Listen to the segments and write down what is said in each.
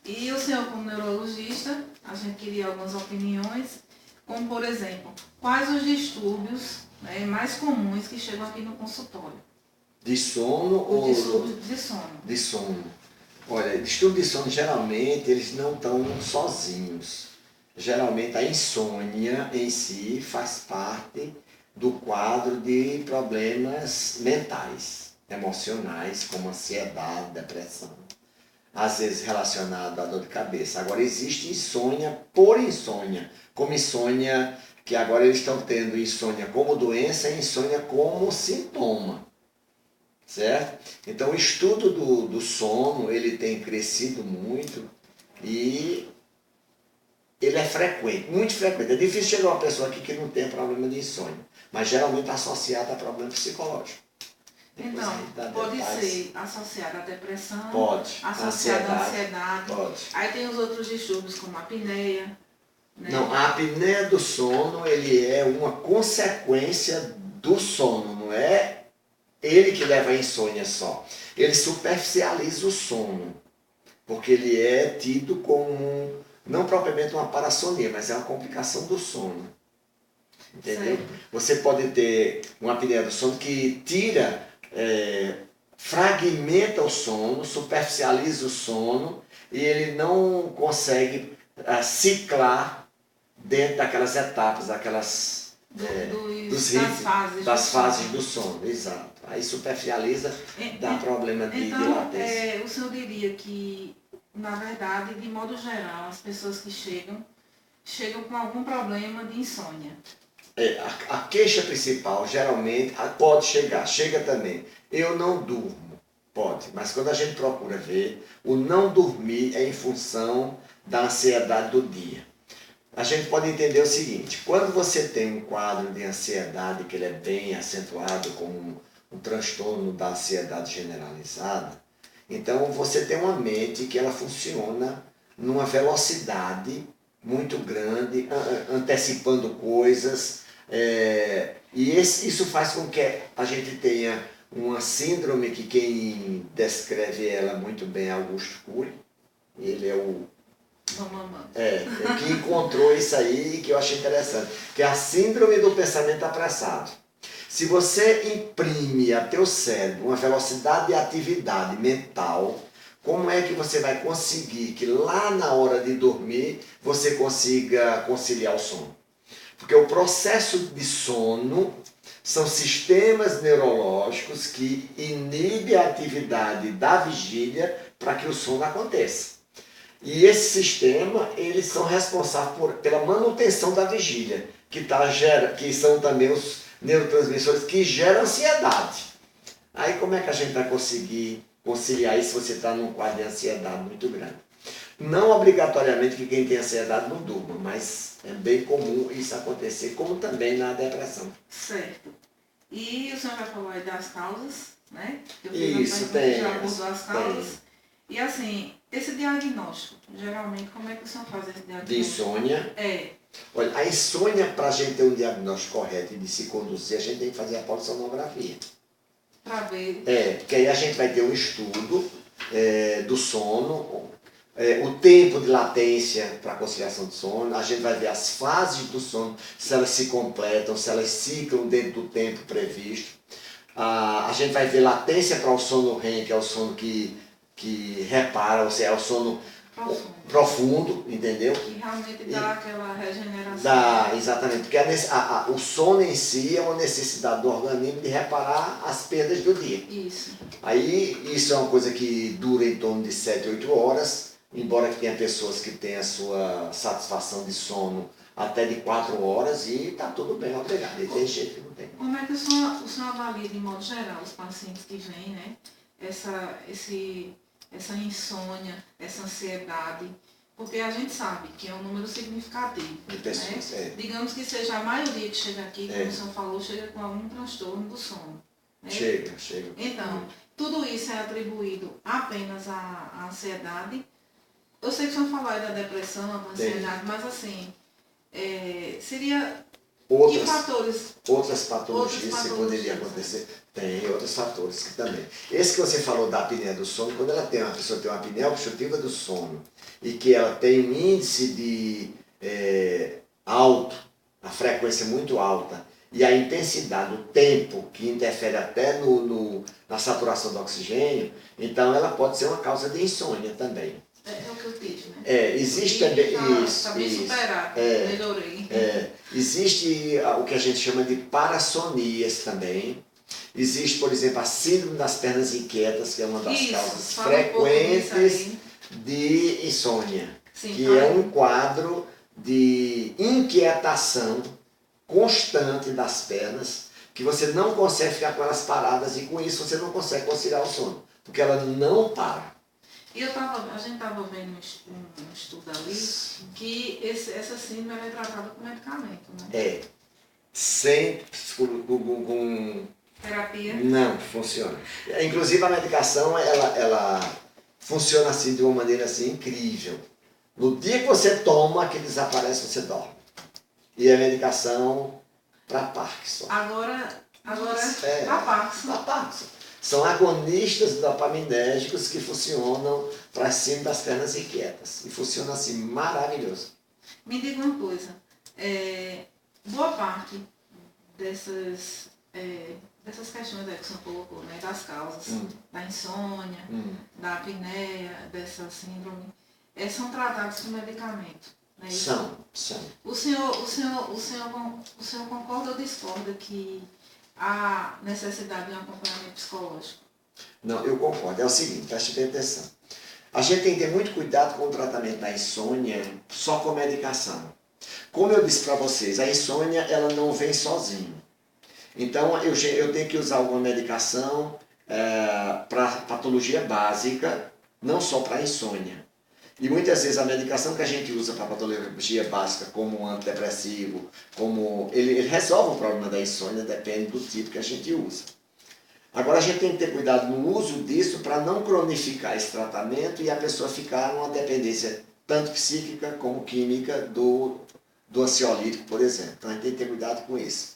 E o senhor, como neurologista, a gente queria algumas opiniões, como por exemplo, quais os distúrbios, né, mais comuns que chegam aqui no consultório? De sono Os ou... distúrbios de sono. De sono. Olha, distúrbio de sono, geralmente, eles não estão sozinhos. Geralmente, a insônia em si faz parte do quadro de problemas mentais, emocionais, como ansiedade, depressão. Às vezes relacionado à dor de cabeça. Agora, existe insônia por insônia, como insônia, que agora eles estão tendo insônia como doença e insônia como sintoma. Certo? Então o estudo do sono ele tem crescido muito e ele é frequente, muito frequente. É difícil chegar uma pessoa aqui que não tem problema de insônia, mas geralmente associado a problema psicológico. Depois Então, pode ser associado à depressão, pode, associado à ansiedade. Pode. Aí tem os outros distúrbios como a apneia. Né? Não, a apneia do sono ele é uma consequência do sono, não é ele que leva a insônia só. Ele superficializa o sono, porque ele é tido como, não propriamente uma parassonia, mas é uma complicação do sono. Entendeu? Certo. Você pode ter uma apneia do sono que tira, fragmenta o sono, superficializa o sono e ele não consegue ciclar dentro daquelas etapas, daquelas... das fases do sono, exato. Aí superficializa, dá problema de latência. O senhor diria que, na verdade, de modo geral, as pessoas que chegam com algum problema de insônia. A queixa principal, geralmente, pode chega também. Eu não durmo, pode, mas quando a gente procura ver, o não dormir é em função da ansiedade do dia. A gente pode entender o seguinte, quando você tem um quadro de ansiedade que ele é bem acentuado como um transtorno da ansiedade generalizada, então você tem uma mente que ela funciona numa velocidade muito grande, antecipando coisas, e isso faz com que a gente tenha uma síndrome que quem descreve ela muito bem é Augusto Cury, ele é o que encontrou isso aí que eu achei interessante, que é a síndrome do pensamento apressado. Se você imprime a teu cérebro uma velocidade de atividade mental, como é que você vai conseguir que lá na hora de dormir você consiga conciliar o sono? Porque o processo de sono são sistemas neurológicos que inibem a atividade da vigília para que o sono aconteça. E esse sistema, eles são responsáveis pela manutenção da vigília, que são também os neurotransmissores que geram ansiedade. Aí como é que a gente vai conseguir conciliar isso se você está num quadro de ansiedade muito grande? Não obrigatoriamente que quem tem ansiedade não durma, mas é bem comum isso acontecer, como também na depressão. Certo. E o senhor já falou aí das causas, né? Isso, tem. Já abordou as causas. E assim, esse diagnóstico, geralmente, como é que o senhor faz esse diagnóstico? De insônia? Olha, a insônia, para a gente ter um diagnóstico correto e de se conduzir, a gente tem que fazer a polissonografia. Para ver. Porque aí a gente vai ter um estudo do sono, o tempo de latência para a conciliação do sono, a gente vai ver as fases do sono, se elas se completam, se elas ciclam dentro do tempo previsto. A gente vai ver latência para o sono REM, que é o sono que repara, ou seja, é o sono profundo, entendeu? Que realmente dá aquela regeneração. Dá, exatamente, porque o sono em si é uma necessidade do organismo de reparar as perdas do dia. Isso. Aí, isso é uma coisa que dura em torno de 7, 8 horas, embora que tenha pessoas que tenham a sua satisfação de sono até de 4 horas e está tudo bem, obrigado. E tem jeito que não tem. Como é que o senhor avalia, de modo geral, os pacientes que vêm, né? Essa insônia, essa ansiedade, porque a gente sabe que é um número significativo. De pessoas, né? Digamos que seja a maioria que chega aqui, como o senhor falou, chega com algum transtorno do sono. Né? Chega. Então, tudo isso é atribuído apenas à ansiedade. Eu sei que o senhor falou aí da depressão, da ansiedade, mas assim, seria Que fatores? Outras patologias que poderiam acontecer. Tem outros fatores que também. Esse que você falou da apneia do sono, quando uma pessoa tem uma apneia obstrutiva do sono e que ela tem um índice de alto, a frequência muito alta, e a intensidade, o tempo, que interfere até na saturação do oxigênio, então ela pode ser uma causa de insônia também. É o que eu tive, né? Existe também isso. Está bem superado, melhorei. Existe o que a gente chama de parassonias também. Existe, por exemplo, a síndrome das pernas inquietas, que é uma das causas frequentes de insônia, sim, que é um quadro de inquietação constante das pernas, que você não consegue ficar com elas paradas e com isso você não consegue conciliar o sono, porque ela não para. E a gente estava vendo um estudo ali que essa síndrome é tratada com medicamento, né? Sem com terapia? Não, funciona. Inclusive a medicação, ela funciona assim de uma maneira assim incrível. No dia que você toma, que desaparece, você dorme. E a medicação para Parkinson. Agora para Parkinson. Para Parkinson. São agonistas dopaminérgicos que funcionam para cima das pernas inquietas. E funciona assim, maravilhoso. Me diga uma coisa. Boa parte dessas questões que você colocou, né, das causas, da insônia, da apneia, dessa síndrome, são tratados com medicamento. Né? São. O senhor concorda ou discorda que há necessidade de um acompanhamento psicológico? Não, eu concordo. É o seguinte, preste bem atenção. A gente tem que ter muito cuidado com o tratamento da insônia só com medicação. Como eu disse para vocês, a insônia ela não vem sozinha. Então eu tenho que usar alguma medicação para patologia básica, não só para insônia. E muitas vezes a medicação que a gente usa para patologia básica, como um antidepressivo, ele resolve o problema da insônia, depende do tipo que a gente usa. Agora a gente tem que ter cuidado no uso disso para não cronificar esse tratamento e a pessoa ficar numa dependência tanto psíquica como química do ansiolítico, por exemplo. Então a gente tem que ter cuidado com isso.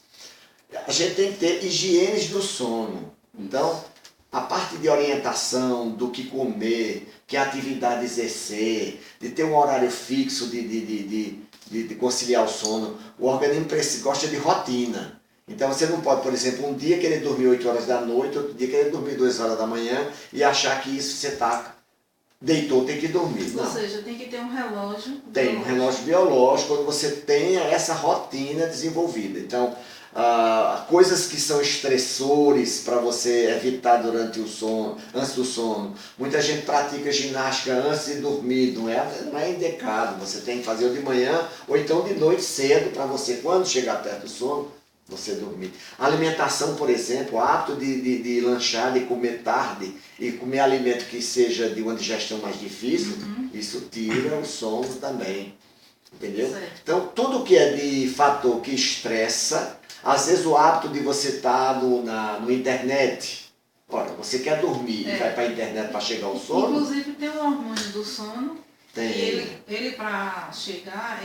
A gente tem que ter higienes do sono. Então, a parte de orientação, do que comer, que atividade exercer, de ter um horário fixo de conciliar o sono. O organismo gosta de rotina. Então você não pode, por exemplo, um dia querer dormir 8 horas da noite, outro dia querer dormir 2 horas da manhã e achar que isso você deitou, tem que dormir. Não. Ou seja, tem que ter um relógio. Tem um relógio biológico quando você tenha essa rotina desenvolvida. Então, coisas que são estressores para você evitar durante o sono, antes do sono. Muita gente pratica ginástica antes de dormir, não é indicado. Você tem que fazer de manhã ou então de noite cedo para você, quando chegar perto do sono, você dormir. Alimentação, por exemplo, o hábito de lanchar, de comer tarde e comer alimento que seja de uma digestão mais difícil, isso tira o sono também. Entendeu? Certo. Então, tudo que é de fator que estressa, às vezes o hábito de você estar no internet, ora, você quer dormir e vai para a internet para chegar ao sono. Inclusive tem um hormônio do sono. Tem. E ele para chegar,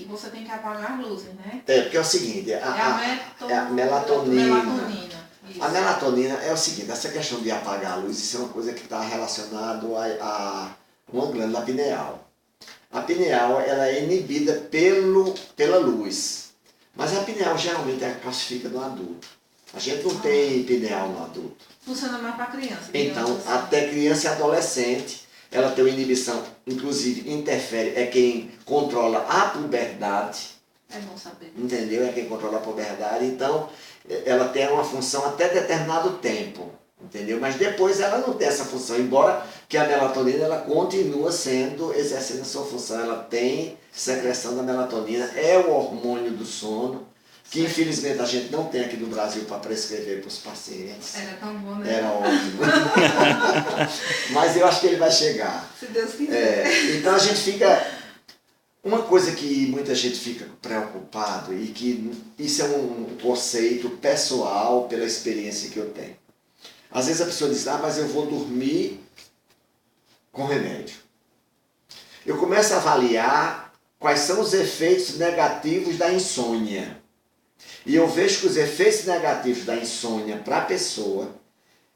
você tem que apagar a luz, né? Porque é o seguinte, a melatonina. Isso. A melatonina é o seguinte, essa questão de apagar a luz, isso é uma coisa que está relacionada a uma glândula pineal. A pineal ela é inibida pela luz, mas a pineal geralmente é classifica no adulto. A gente não tem pineal no adulto. Funciona mais para criança. Então, assim. até criança e adolescente, ela tem uma inibição, inclusive interfere, é quem controla a puberdade. É bom saber. Entendeu? É quem controla a puberdade. Então, ela tem uma função até determinado tempo. Entendeu? Mas depois ela não tem essa função, embora que a melatonina ela continua exercendo a sua função. Ela tem secreção da melatonina, é o hormônio do sono, que infelizmente a gente não tem aqui no Brasil para prescrever para os pacientes. Era tão bom, né? Era ótimo. Mas eu acho que ele vai chegar. Se Deus quiser. Então a gente fica... Uma coisa que muita gente fica preocupado e que isso é um conceito pessoal pela experiência que eu tenho. Às vezes a pessoa diz, mas eu vou dormir com remédio. Eu começo a avaliar quais são os efeitos negativos da insônia. E eu vejo que os efeitos negativos da insônia para a pessoa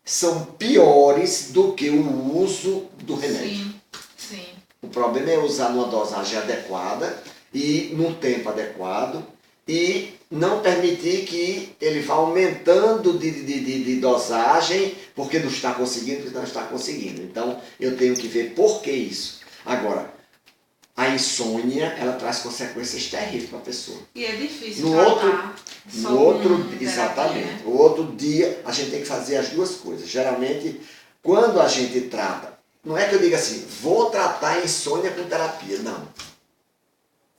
são piores do que o uso do remédio. Sim. O problema é usar numa dosagem adequada e num tempo adequado e não permitir que ele vá aumentando de dosagem porque não está conseguindo. Então, eu tenho que ver por que isso. Agora, a insônia, ela traz consequências terríveis para a pessoa. E é difícil tratar exatamente. Terapia, né? O outro dia, a gente tem que fazer as duas coisas. Geralmente, quando a gente trata, não é que eu diga assim, vou tratar a insônia com terapia. Não.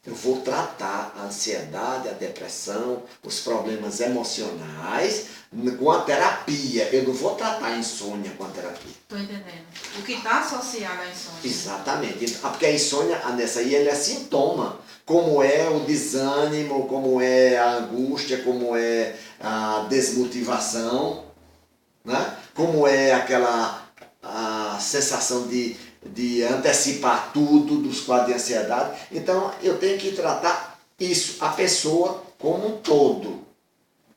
Eu vou tratar a ansiedade, a depressão, os problemas emocionais com a terapia. Eu não vou tratar a insônia com a terapia. Estou entendendo. O que está associado à insônia. Exatamente. Porque a insônia, nessa aí, ele é sintoma. Como é o desânimo, como é a angústia, como é a desmotivação, né? Como é aquela a sensação de antecipar tudo dos quadros de ansiedade. Então, eu tenho que tratar isso, a pessoa como um todo.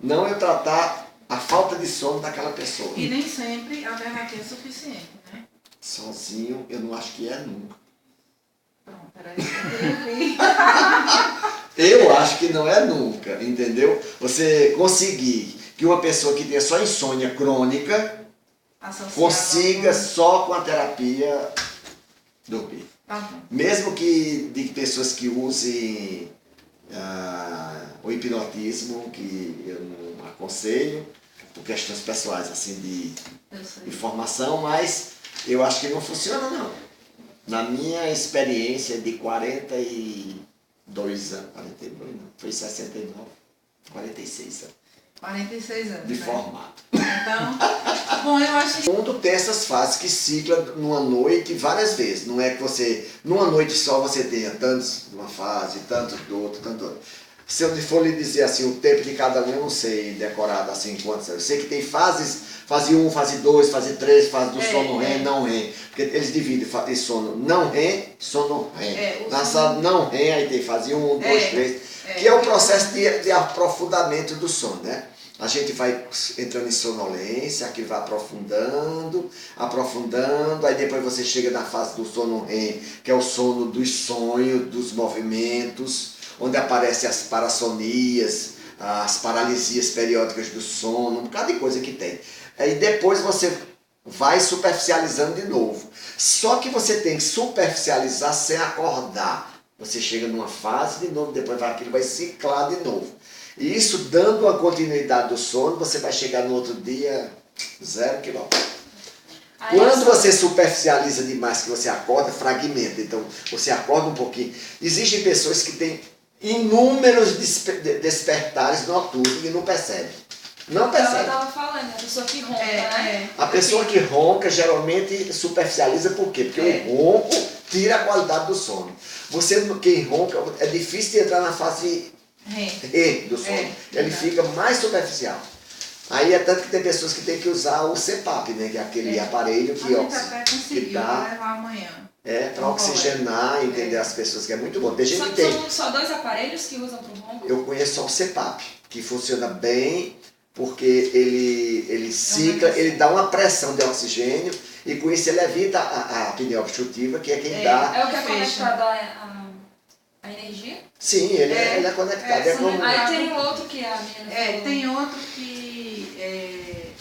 Não eu tratar a falta de sono daquela pessoa. E nem sempre a terapia é suficiente, né? Sozinho, eu não acho que é nunca. Pronto, era isso que Eu acho que não é nunca, entendeu? Você conseguir que uma pessoa que tenha só insônia crônica consiga só com a terapia dormir. Tá bom. Mesmo que de pessoas que usem o hipnotismo, que eu não aconselho, por questões pessoais assim de formação, mas eu acho que não funciona não. Na minha experiência de 42 anos, 42 não, foi 69, 46 anos. 46 anos, de né? formato. Então, bom, eu acho que... O mundo tem essas fases que ciclam numa noite várias vezes. Não é que você, numa noite só, você tenha tantos de uma fase, tantos do outro, tanto do outro. Se eu for lhe dizer assim, o tempo de cada um, eu não sei decorado assim quantos. Eu sei que tem fases, fase 1, fase 2, fase 3, fase do sono REM, não REM. Porque eles dividem em sono não REM, sono REM. Na sala não REM, aí tem fase 1, 2, 3. Que é o processo de aprofundamento do sono, né? A gente vai entrando em sonolência, aqui vai aprofundando, aí depois você chega na fase do sono REM, que é o sono dos sonhos, dos movimentos, onde aparecem as parassonias, as paralisias periódicas do sono, um bocado de coisa que tem. Aí depois você vai superficializando de novo. Só que você tem que superficializar sem acordar. Você chega numa fase de novo, depois aquilo vai ciclar de novo. E isso dando a continuidade do sono, você vai chegar no outro dia 0 quilômetro. Quando você superficializa demais, que você acorda, fragmenta. Então, você acorda um pouquinho. Existem pessoas que têm inúmeros despertares noturnos e não percebem. Não percebe. Ela estava falando, a pessoa que ronca, né? A pessoa que ronca geralmente superficializa por quê? Porque o ronco tira a qualidade do sono. Você, quem ronca, é difícil de entrar na fase E do sono. Ele fica mais superficial. Aí é tanto que tem pessoas que têm que usar o CPAP, né? Que é aquele aparelho que dá levar amanhã. Para oxigenar, entender as pessoas, que é muito bom. Tem gente que tem. São só 2 aparelhos que usam para o ronco? Eu conheço só o CPAP, que funciona bem, porque ele cicla, ele dá uma pressão de oxigênio e com isso ele evita a apneia obstrutiva, que é quem dá. É o que é conectado à energia? Sim, ele é conectado. Aí tem outro que a menina falou. Tem outro que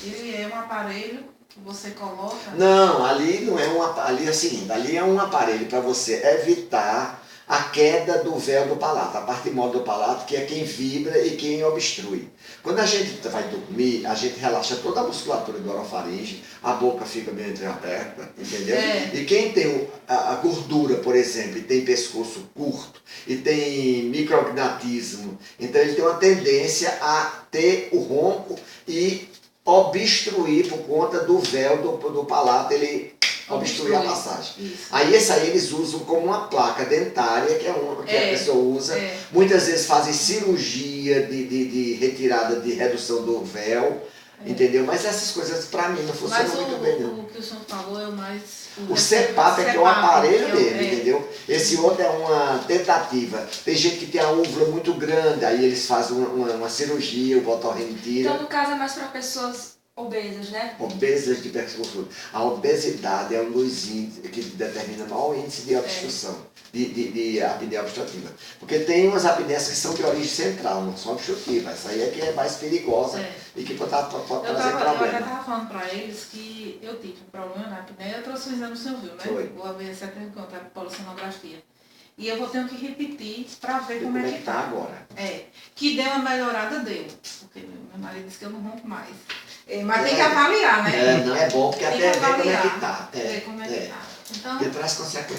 ele é um aparelho que você coloca. Não, ali não é ali é o seguinte, ali é um aparelho para você evitar a queda do véu do palato, a parte móvel do palato, que é quem vibra e quem obstrui. Quando a gente vai dormir, a gente relaxa toda a musculatura do orofaringe, a boca fica meio entreaberta, entendeu? E quem tem a gordura, por exemplo, e tem pescoço curto, e tem microagnatismo, então ele tem uma tendência a ter o ronco e obstruir por conta do véu do palato, ele obstruir a passagem. Isso. Aí esse aí eles usam como uma placa dentária, que é uma que a pessoa usa. Muitas vezes fazem cirurgia de retirada, de redução do véu, entendeu? Mas essas coisas para mim não funcionam muito bem não. O que o senhor falou é o mais... O CPAP é que é o aparelho dele, entendeu? entendeu? Esse outro é uma tentativa. Tem gente que tem a úvula muito grande, aí eles fazem uma cirurgia, o otorrino tira. Então, no caso, é mais para pessoas obesas, né? Obesas de hiperconsumo. A obesidade é um dos índices que determina o maior índice de obstrução, de apneia obstrutiva. Porque tem umas apneias que são de origem central, não são obstrutivas. Essa aí é que é mais perigosa e que pode trazer eu até problema. estava falando para eles que eu tive um problema na apneia. Eu trouxe o exame, o senhor viu, né? Foi. O AVC até encontrar a polissonografia. E eu vou ter que repetir para ver como é que tá agora. Que deu uma melhorada, deu. Porque meu marido disse que eu não ronco mais. Mas tem que avaliar, né? Não é bom, porque Tem até que ver como é avaliar. que tá. Ver como é que tá. Então, E traz consequências.